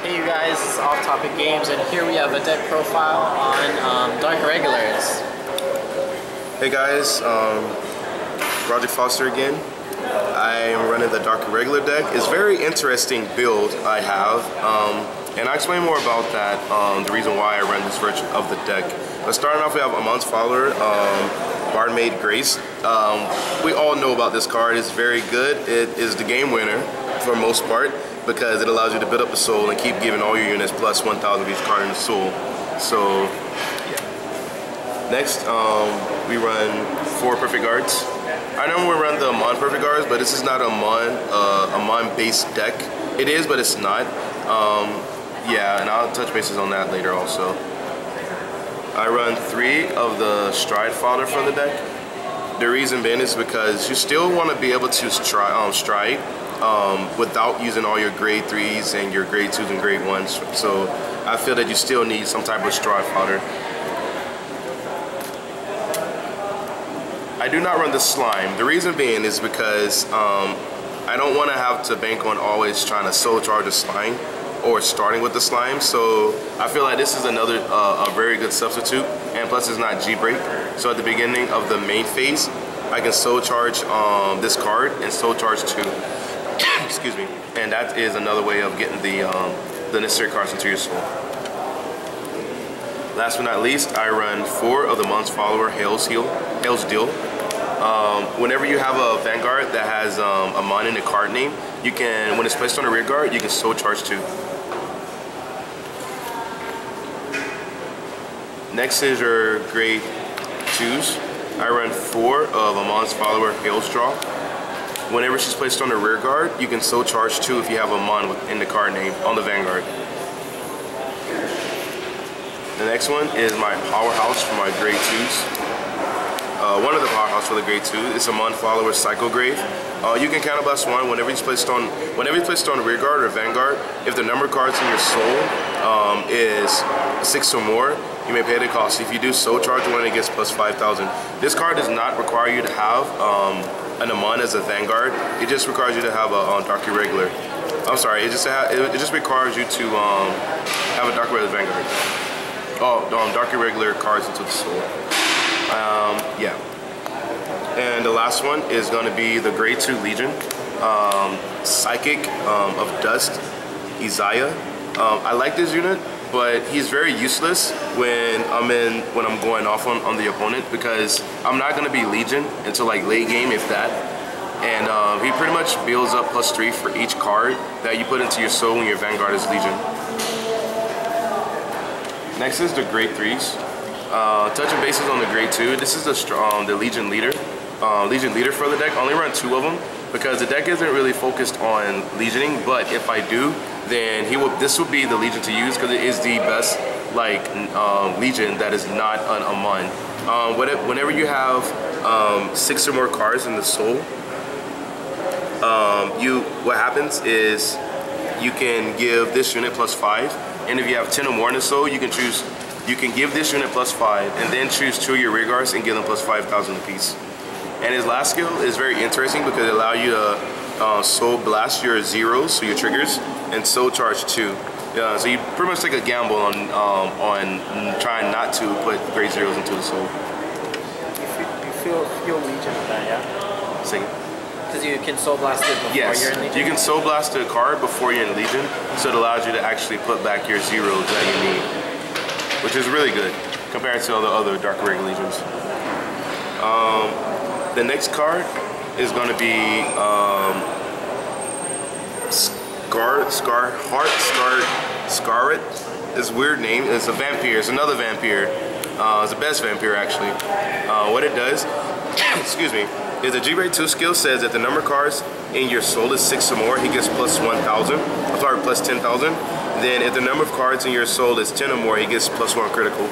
Hey you guys, this is OffTopicGames, and here we have a deck profile on Dark Irregulars. Hey guys, Project Foster again. I am running the Dark Irregular deck. It's a very interesting build I have, and I'll explain more about that, the reason why I run this version of the deck. But starting off, we have Amon's Follower, Barmaid Grace. We all know about this card. It's very good. It is the game winner for most part, because it allows you to build up the soul and keep giving all your units plus 1,000 of each card in the soul. So, yeah. Next, we run 4 Perfect Guards. I know we run the Amon Perfect Guards, but this is not a Amon-based deck. It is, but it's not. Yeah, and I'll touch bases on that later also. I run 3 of the Stride Fodder for the deck. The reason being is because you still want to be able to stride without using all your grade 3s and your grade 2s and grade 1s. So I feel that you still need some type of stride fodder. I do not run the slime. The reason being is because I don't want to have to bank on always trying to soul charge a slime or starting with the slime. So I feel like this is another a very good substitute, and plus it's not G-Break. So at the beginning of the main phase, I can soul charge this card and soul charge 2. Excuse me, and that is another way of getting the necessary cards into your soul. Last but not least, I run 4 of the Amon's Follower, Hell's Deal. Whenever you have a Vanguard that has Amon in the card name, you can, when it's placed on a rear guard, you can soul charge 2. Next is your grade 2s. I run 4 of Amon's Follower, Hell's Draw. Whenever she's placed on the rear guard, you can soul charge 2 if you have Amon in the card name on the Vanguard. The next one is my powerhouse for my grade 2s. One of the powerhouse for the grade 2 is Amon Follower Psycho Grave. You can counterblast 1 whenever he's placed on the rear guard or Vanguard. If the number of cards in your soul is 6 or more, you may pay the cost. If you do soul charge 1, it gets plus 5,000. This card does not require you to have an Amon as a Vanguard. It just requires you to have a Dark Irregular. I'm sorry, it just requires you to have a Dark Irregular Vanguard. Dark Irregular cards into the soul. Yeah. And the last one is going to be the Grade 2 Legion, Psychic of Dust, Isaiah. I like this unit, but he's very useless when I'm going off on the opponent, because I'm not going to be Legion until like late game, if that. And he pretty much builds up plus 3 for each card that you put into your soul when your Vanguard is Legion. Next is the grade 3s. Touching bases on the grade 2. This is the Legion Leader. Legion Leader for the deck. I only run 2 of them because the deck isn't really focused on Legioning, but if I do, then this will be the Legion to use, because it is the best Legion that is not an Amon. Whenever you have 6 or more cards in the soul, what happens is you can give this unit plus 5, and if you have 10 or more in the soul, you can give this unit plus 5 and then choose 2 of your rear guards and give them plus 5,000 apiece. And his last skill is very interesting because it allows you to soul blast your zeros, so your triggers, and soul charge 2. So you pretty much take a gamble on trying not to put grade 0s into the soul. You feel Legion with that, yeah? Sing. Because you can soul blast it before you're in Legion? You can soul blast a card before you're in Legion, so it allows you to actually put back your zeros that you need, which is really good compared to all the other Dark Irregular Legions. The next card is going to be Scarlet. It's a weird name. It's a vampire. It's another vampire. It's the best vampire actually. What it does, excuse me, is the G-Grade 2 skill says that the number of cards in your soul is 6 or more, he gets plus 1,000. I'm sorry, plus 10,000. Then if the number of cards in your soul is 10 or more, he gets plus 1 critical.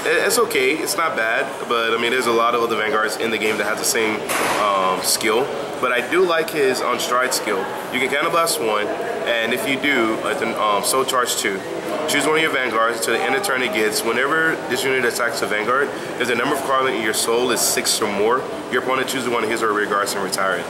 It's okay, it's not bad, but I mean there's a lot of other Vanguards in the game that has the same skill. But I do like his on stride skill. You can counterblast 1, and if you do, soul charge 2. Choose one of your Vanguards until the end of turn it gets. Whenever this unit attacks a Vanguard, if the number of cards in your soul is 6 or more, your opponent chooses one of his or her rear guards and retire it.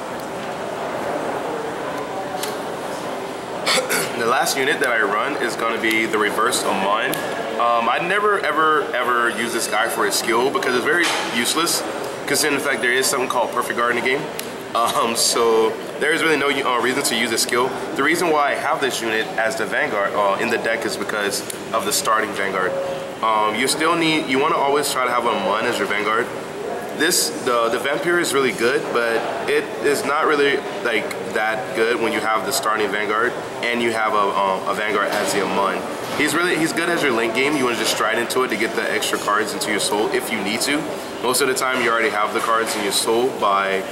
the last unit that I run is going to be the reverse Amon. I never ever use this guy for his skill because it's very useless, considering the fact there is something called Perfect Guard in the game. So there is really no reason to use a skill. The reason why I have this unit as the Vanguard in the deck is because of the starting Vanguard. You want to always try to have a Amon as your Vanguard. The Vampire is really good, but it is not really like that good when you have the starting Vanguard and you have a Vanguard as the Amon. He's good as your late game. You want to just stride into it to get the extra cards into your soul if you need to. Most of the time you already have the cards in your soul by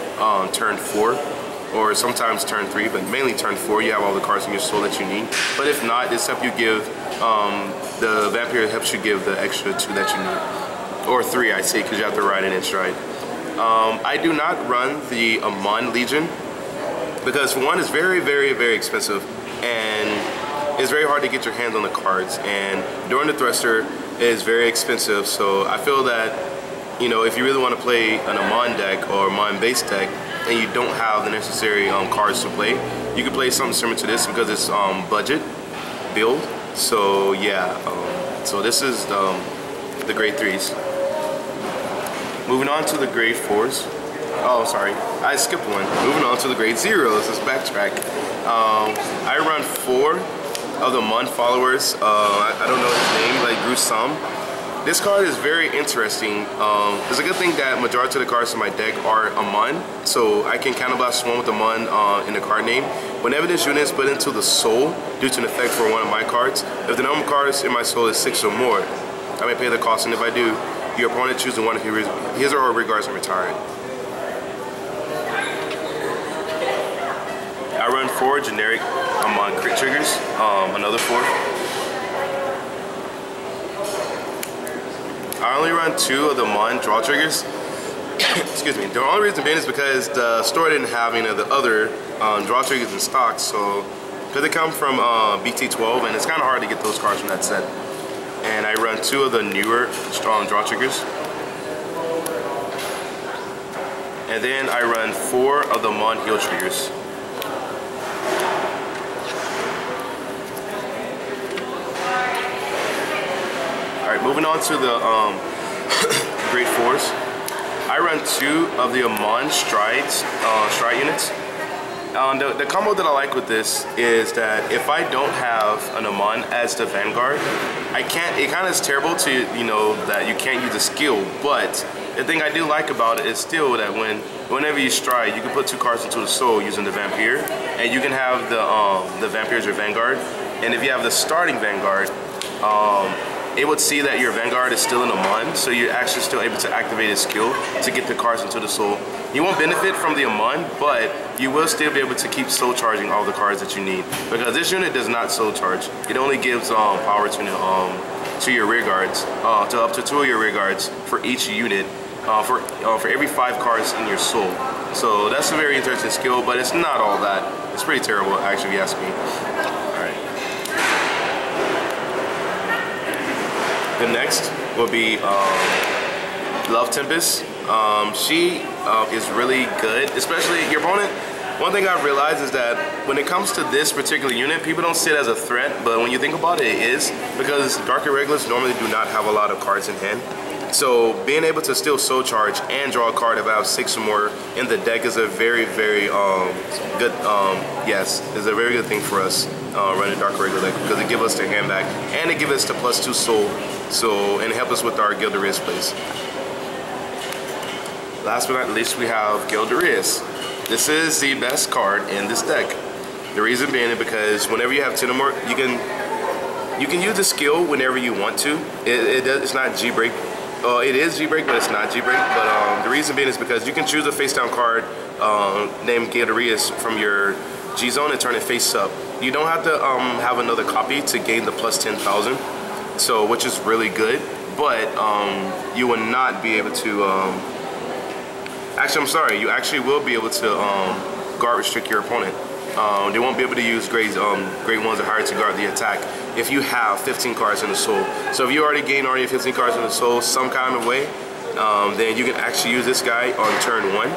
turn 4 or sometimes turn 3, but mainly turn 4 you have all the cards in your soul that you need. But if not, this helps you give, the Vampire helps you give the extra 2 that you need. Or 3 I say, because you have to ride it in stride. I do not run the Amon Legion because for one it's very expensive and it's very hard to get your hands on the cards, and during the thruster it is very expensive. So I feel that, you know, if you really want to play an Amon deck or Amon base deck and you don't have the necessary cards to play, you can play something similar to this because it's budget build. So yeah, so this is the grade 3s. Moving on to the grade 4s. Oh, sorry, I skipped one. Moving on to the grade 0s. Let's backtrack. I run 4 of the Amon followers. I don't know his name, like Grusam. This card is very interesting. It's a good thing that majority of the cards in my deck are Amon, so I can counterblast one with Amon in the card name. Whenever this unit is put into the soul due to an effect for one of my cards, if the number of cards in my soul is 6 or more, I may pay the cost, and if I do, your opponent chooses one of his or her regards and retire it. I run 4 generic Amon crit triggers, another 4. I only run 2 of the Amon draw triggers. Excuse me. The only reason being is because the store didn't have any of the other draw triggers in stock, so because they come from BT12 and it's kind of hard to get those cards from that set. And I run 2 of the newer strong draw triggers. And then I run 4 of the Amon heal triggers. Alright, moving on to the grade 4s. I run 2 of the Amon stride units. The combo that I like with this is that if I don't have an Amon as the Vanguard, it kind of is terrible to, you know, that you can't use a skill, but the thing I do like about it is still that whenever you stride, you can put 2 cards into the soul using the Vampire, and you can have the Vampire as your Vanguard. And if you have the starting Vanguard, it would see that your Vanguard is still in Amon, so you're actually still able to activate a skill to get the cards into the soul. You won't benefit from the Amon, but you will still be able to keep soul charging all the cards that you need, because this unit does not soul charge. It only gives power to your rear guards, to up to 2 of your rear guards for each unit, for every 5 cards in your soul. So that's a very interesting skill, but it's not all that. It's pretty terrible, actually, if you ask me. The next will be Love Tempest. She is really good, especially your opponent. One thing I've realized is that when it comes to this particular unit, people don't see it as a threat, but when you think about it, it is, because Dark Irregulars normally do not have a lot of cards in hand. So being able to still soul charge and draw a card if I have 6 or more in the deck is a very good, is a very good thing for us running Dark Irregular deck, because it gives us the hand back and it gives us the +2 soul, and it helps us with our Gilderius plays. Last but not least, we have Gilderius. This is the best card in this deck. The reason being is because whenever you have 10 or more, you can use the skill whenever you want to. It's not G-Break. It is G-Break, but it's not G-Break. But the reason being is because you can choose a face-down card named Gilderius from your G-Zone and turn it face up. You don't have to have another copy to gain the +10,000, so which is really good. But you will not be able to. Actually, I'm sorry. You actually will be able to guard restrict your opponent. They won't be able to use grade 1s or higher to guard the attack if you have 15 cards in the soul. So if you already gained 15 cards in the soul some kind of way, then you can actually use this guy on turn 1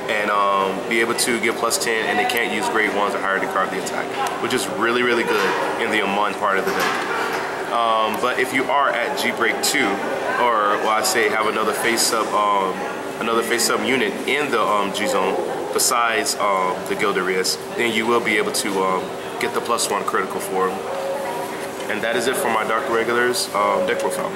and be able to get +10, and they can't use grade 1s or higher to card the attack, which is really, really good in the Amon part of the deck. But if you are at G-Break 2, or well, I say have another face-up unit in the G-Zone besides the Gilderius, then you will be able to get the +1 critical for them. And that is it for my Dark Irregulars deck profile.